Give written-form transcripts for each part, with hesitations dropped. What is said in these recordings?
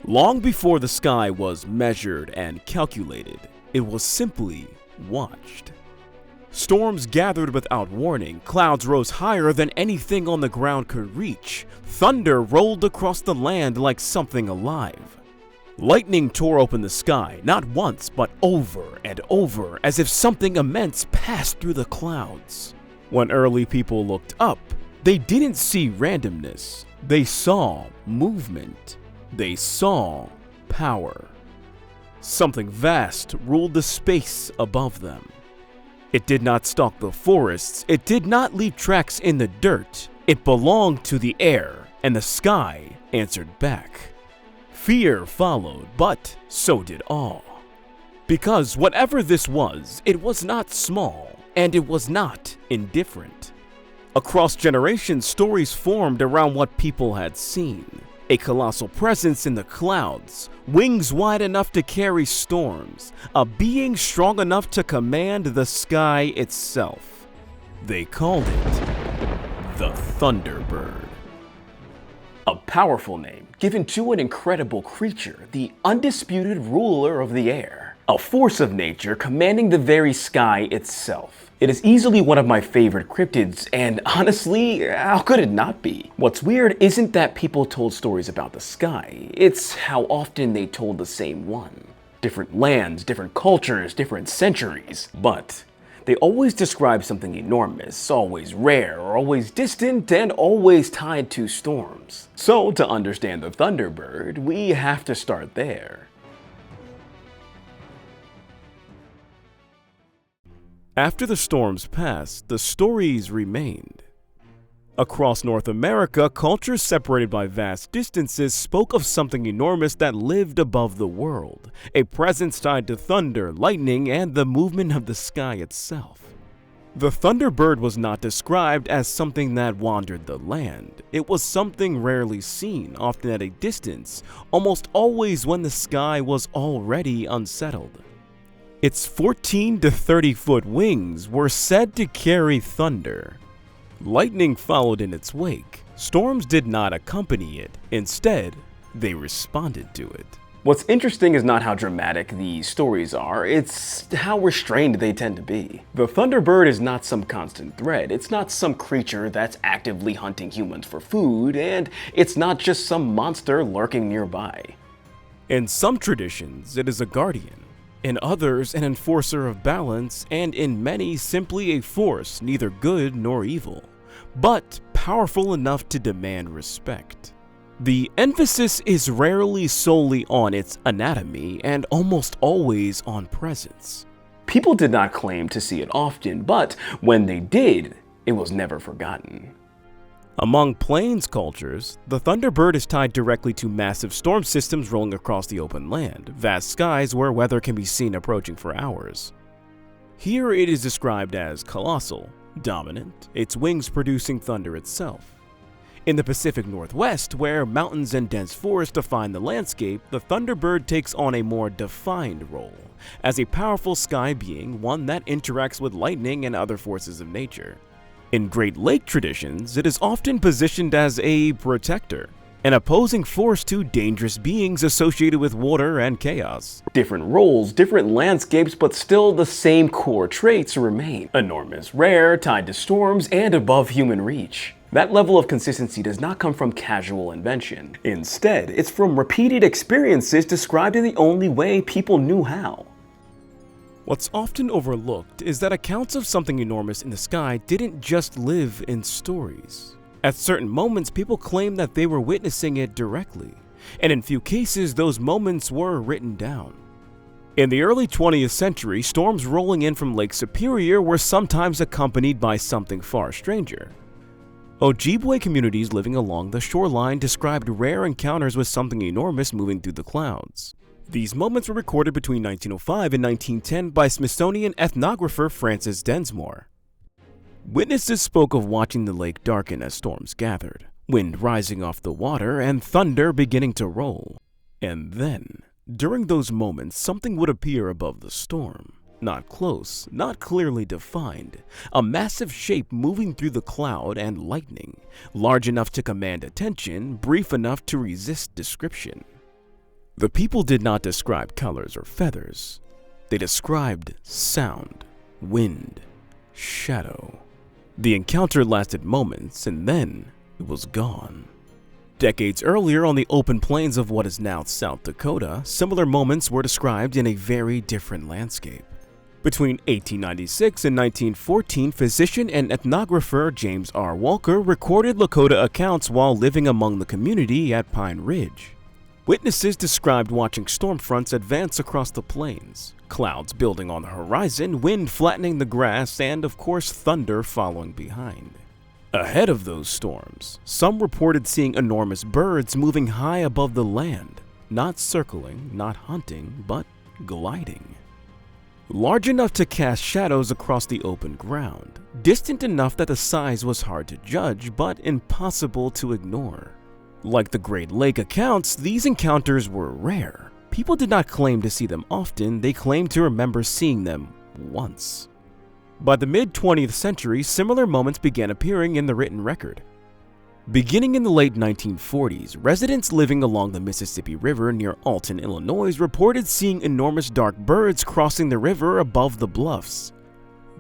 Long before the sky was measured and calculated, it was simply watched. Storms gathered without warning, clouds rose higher than anything on the ground could reach, thunder rolled across the land like something alive. Lightning tore open the sky, not once but over and over, as if something immense passed through the clouds. When early people looked up, they didn't see randomness, they saw movement. They saw power. Something vast ruled the space above them. It did not stalk the forests, it did not leave tracks in the dirt. It belonged to the air, and the sky answered back. Fear followed, but so did awe. Because whatever this was, it was not small, and it was not indifferent. Across generations, stories formed around what people had seen. A colossal presence in the clouds, wings wide enough to carry storms, a being strong enough to command the sky itself. They called it the Thunderbird. A powerful name given to an incredible creature, the undisputed ruler of the air, a force of nature commanding the very sky itself. It is easily one of my favorite cryptids, and honestly, how could it not be? What's weird isn't that people told stories about the sky, it's how often they told the same one. Different lands, different cultures, different centuries, but they always describe something enormous, always rare, always distant, and always tied to storms. So to understand the Thunderbird, we have to start there. After the storms passed, the stories remained. Across North America, cultures separated by vast distances spoke of something enormous that lived above the world, a presence tied to thunder, lightning, and the movement of the sky itself. The Thunderbird was not described as something that wandered the land. It was something rarely seen, often at a distance, almost always when the sky was already unsettled. Its 14 to 30-foot wings were said to carry thunder. Lightning followed in its wake. Storms did not accompany it. Instead, they responded to it. What's interesting is not how dramatic these stories are, it's how restrained they tend to be. The Thunderbird is not some constant threat, it's not some creature that's actively hunting humans for food, and it's not just some monster lurking nearby. In some traditions, it is a guardian. In others, an enforcer of balance, and in many, simply a force neither good nor evil, but powerful enough to demand respect. The emphasis is rarely solely on its anatomy and almost always on presence. People did not claim to see it often, but when they did, it was never forgotten. Among plains cultures, the Thunderbird is tied directly to massive storm systems rolling across the open land, vast skies where weather can be seen approaching for hours. Here it is described as colossal, dominant, its wings producing thunder itself. In the Pacific Northwest, where mountains and dense forests define the landscape, the Thunderbird takes on a more defined role, as a powerful sky being, one that interacts with lightning and other forces of nature. In Great Lake traditions, it is often positioned as a protector, an opposing force to dangerous beings associated with water and chaos. Different roles, different landscapes, but still the same core traits remain. Enormous, rare, tied to storms, and above human reach. That level of consistency does not come from casual invention. Instead, it's from repeated experiences described in the only way people knew how. What's often overlooked is that accounts of something enormous in the sky didn't just live in stories. At certain moments, people claim that they were witnessing it directly, and in few cases, those moments were written down. In the early 20th century, storms rolling in from Lake Superior were sometimes accompanied by something far stranger. Ojibwe communities living along the shoreline described rare encounters with something enormous moving through the clouds. These moments were recorded between 1905 and 1910 by Smithsonian ethnographer Francis Densmore. Witnesses spoke of watching the lake darken as storms gathered, wind rising off the water and thunder beginning to roll. And then, during those moments, something would appear above the storm. Not close, not clearly defined, a massive shape moving through the cloud and lightning, large enough to command attention, brief enough to resist description. The people did not describe colors or feathers. They described sound, wind, shadow. The encounter lasted moments and then it was gone. Decades earlier, on the open plains of what is now South Dakota, similar moments were described in a very different landscape. Between 1896 and 1914, physician and ethnographer James R. Walker recorded Lakota accounts while living among the community at Pine Ridge. Witnesses described watching storm fronts advance across the plains, clouds building on the horizon, wind flattening the grass, and of course thunder following behind. Ahead of those storms, some reported seeing enormous birds moving high above the land, not circling, not hunting, but gliding. Large enough to cast shadows across the open ground, distant enough that the size was hard to judge, but impossible to ignore. Like the Great Lake accounts, these encounters were rare. People did not claim to see them often, they claimed to remember seeing them once. By the mid-20th century, similar moments began appearing in the written record. Beginning in the late 1940s, residents living along the Mississippi River near Alton, Illinois, reported seeing enormous dark birds crossing the river above the bluffs.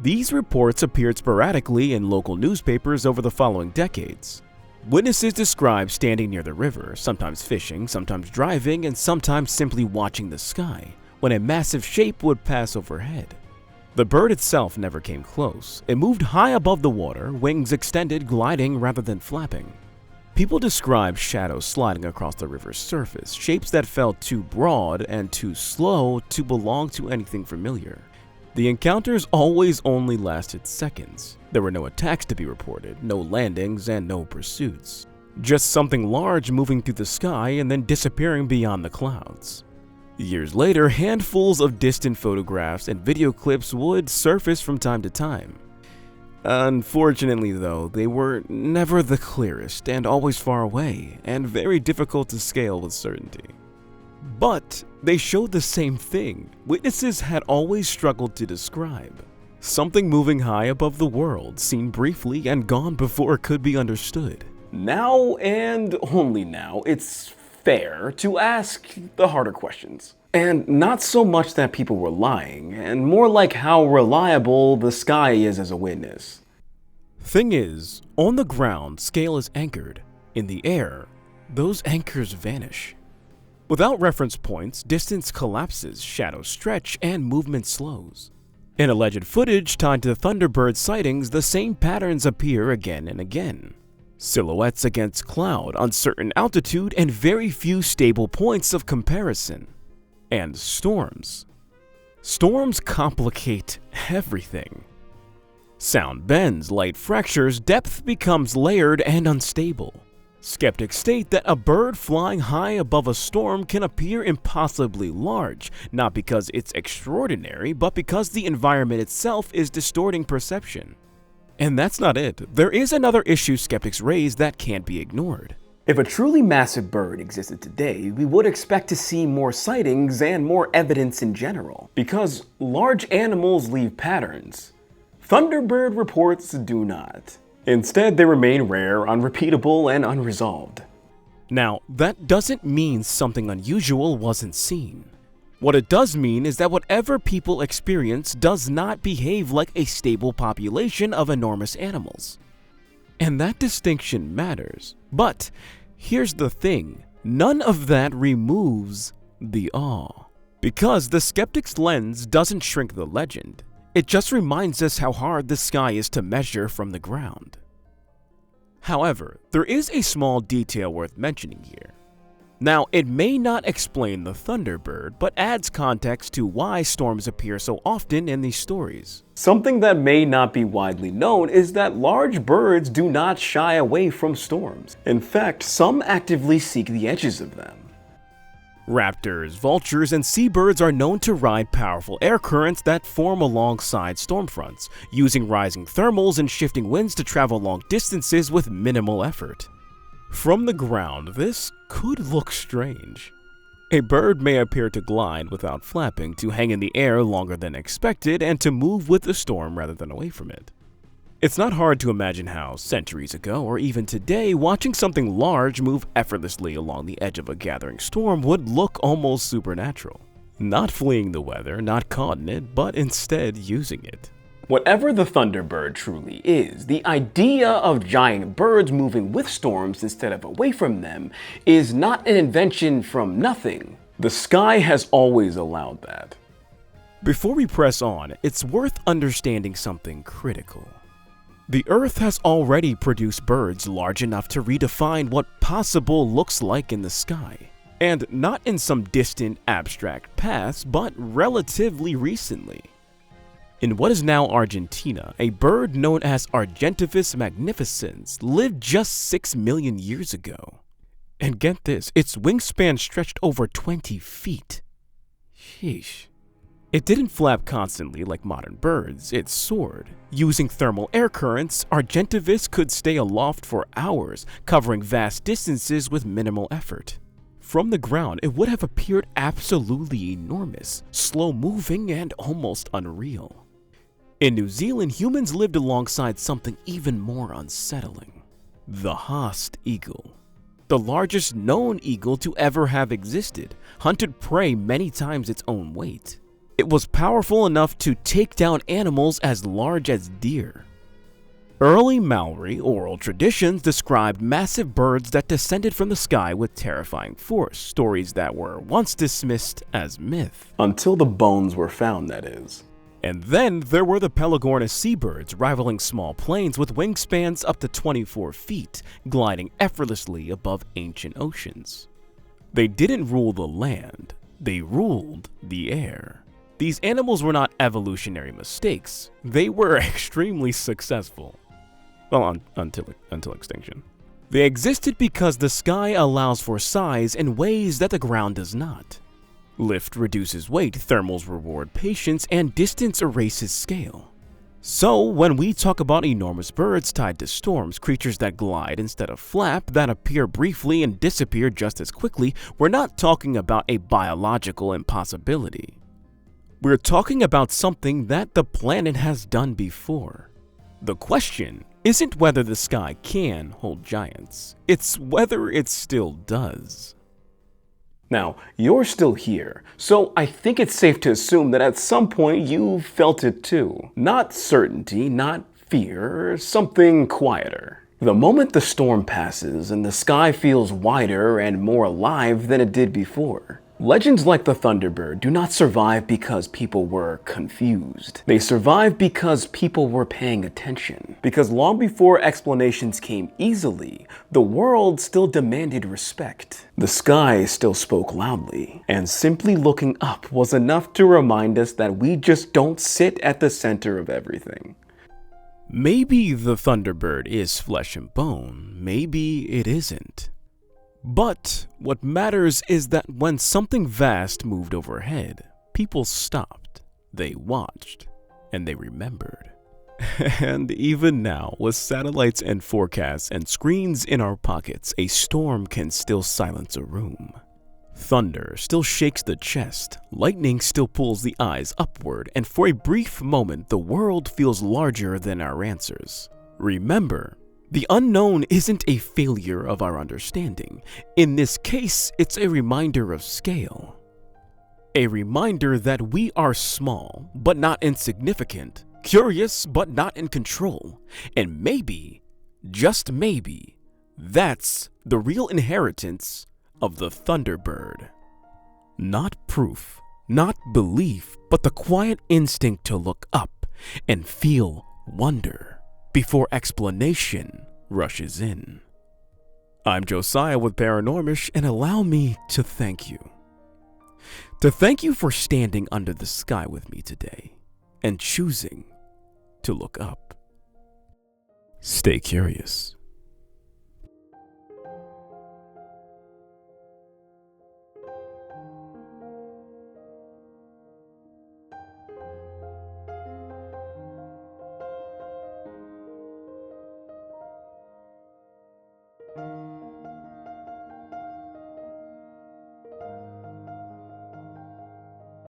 These reports appeared sporadically in local newspapers over the following decades. Witnesses described standing near the river, sometimes fishing, sometimes driving, and sometimes simply watching the sky, when a massive shape would pass overhead. The bird itself never came close. It moved high above the water, wings extended, gliding rather than flapping. People described shadows sliding across the river's surface, shapes that felt too broad and too slow to belong to anything familiar. The encounters always only lasted seconds. There were no attacks to be reported, no landings, and no pursuits. Just something large moving through the sky and then disappearing beyond the clouds. Years later, handfuls of distant photographs and video clips would surface from time to time. Unfortunately though, they were never the clearest and always far away and very difficult to scale with certainty. But they showed the same thing witnesses had always struggled to describe. Something moving high above the world, seen briefly and gone before it could be understood. Now, and only now, it's fair to ask the harder questions. And not so much that people were lying, and more like how reliable the sky is as a witness. Thing is, on the ground, scale is anchored. In the air, those anchors vanish. Without reference points, distance collapses, shadows stretch, and movement slows. In alleged footage tied to the Thunderbird sightings, the same patterns appear again and again. Silhouettes against cloud, uncertain altitude, and very few stable points of comparison. And storms. Storms complicate everything. Sound bends, light fractures, depth becomes layered and unstable. Skeptics state that a bird flying high above a storm can appear impossibly large, not because it's extraordinary, but because the environment itself is distorting perception. And that's not it. There is another issue skeptics raise that can't be ignored. If a truly massive bird existed today, we would expect to see more sightings and more evidence in general, because large animals leave patterns. Thunderbird reports do not. Instead, they remain rare, unrepeatable, and unresolved. Now, that doesn't mean something unusual wasn't seen. What it does mean is that whatever people experience does not behave like a stable population of enormous animals. And that distinction matters. But here's the thing, none of that removes the awe. Because the skeptic's lens doesn't shrink the legend. It just reminds us how hard the sky is to measure from the ground. However, there is a small detail worth mentioning here. Now, it may not explain the Thunderbird, but adds context to why storms appear so often in these stories. Something that may not be widely known is that large birds do not shy away from storms. In fact, some actively seek the edges of them. Raptors, vultures, and seabirds are known to ride powerful air currents that form alongside storm fronts, using rising thermals and shifting winds to travel long distances with minimal effort. From the ground, this could look strange. A bird may appear to glide without flapping, to hang in the air longer than expected, and to move with the storm rather than away from it. It's not hard to imagine how, centuries ago or even today, watching something large move effortlessly along the edge of a gathering storm would look almost supernatural. Not fleeing the weather, not caught in it, but instead using it. Whatever the Thunderbird truly is, the idea of giant birds moving with storms instead of away from them is not an invention from nothing. The sky has always allowed that. Before we press on, it's worth understanding something critical. The Earth has already produced birds large enough to redefine what possible looks like in the sky. And not in some distant, abstract past, but relatively recently. In what is now Argentina, a bird known as Argentavis magnificens lived just 6 million years ago. And get this, its wingspan stretched over 20 feet. Sheesh. It didn't flap constantly like modern birds, it soared. Using thermal air currents, Argentavis could stay aloft for hours, covering vast distances with minimal effort. From the ground, it would have appeared absolutely enormous, slow-moving, and almost unreal. In New Zealand, humans lived alongside something even more unsettling. The Haast eagle. The largest known eagle to ever have existed, hunted prey many times its own weight. It was powerful enough to take down animals as large as deer. Early Maori oral traditions described massive birds that descended from the sky with terrifying force, stories that were once dismissed as myth. Until the bones were found, that is. And then there were the Pelagornis seabirds, rivaling small planes with wingspans up to 24 feet, gliding effortlessly above ancient oceans. They didn't rule the land, they ruled the air. These animals were not evolutionary mistakes, they were extremely successful. Well, until extinction. They existed because the sky allows for size in ways that the ground does not. Lift reduces weight, thermals reward patience, and distance erases scale. So, when we talk about enormous birds tied to storms, creatures that glide instead of flap, that appear briefly and disappear just as quickly, we're not talking about a biological impossibility. We're talking about something that the planet has done before. The question isn't whether the sky can hold giants, it's whether it still does. Now, you're still here, so I think it's safe to assume that at some point you felt it too. Not certainty, not fear, something quieter. The moment the storm passes and the sky feels wider and more alive than it did before. Legends like the Thunderbird do not survive because people were confused. They survive because people were paying attention. Because long before explanations came easily, the world still demanded respect. The sky still spoke loudly, and simply looking up was enough to remind us that we just don't sit at the center of everything. Maybe the Thunderbird is flesh and bone, maybe it isn't. But what matters is that when something vast moved overhead, people stopped, they watched, and they remembered. And even now, with satellites and forecasts and screens in our pockets, a storm can still silence a room. Thunder still shakes the chest, lightning still pulls the eyes upward, and for a brief moment, the world feels larger than our answers. Remember, the unknown isn't a failure of our understanding. In this case, it's a reminder of scale. A reminder that we are small, but not insignificant, curious, but not in control. And maybe, just maybe, that's the real inheritance of the Thunderbird. Not proof, not belief, but the quiet instinct to look up and feel wonder before explanation rushes in. I'm Josiah with Paranormish, and allow me to thank you. To thank you for standing under the sky with me today and choosing to look up. Stay curious.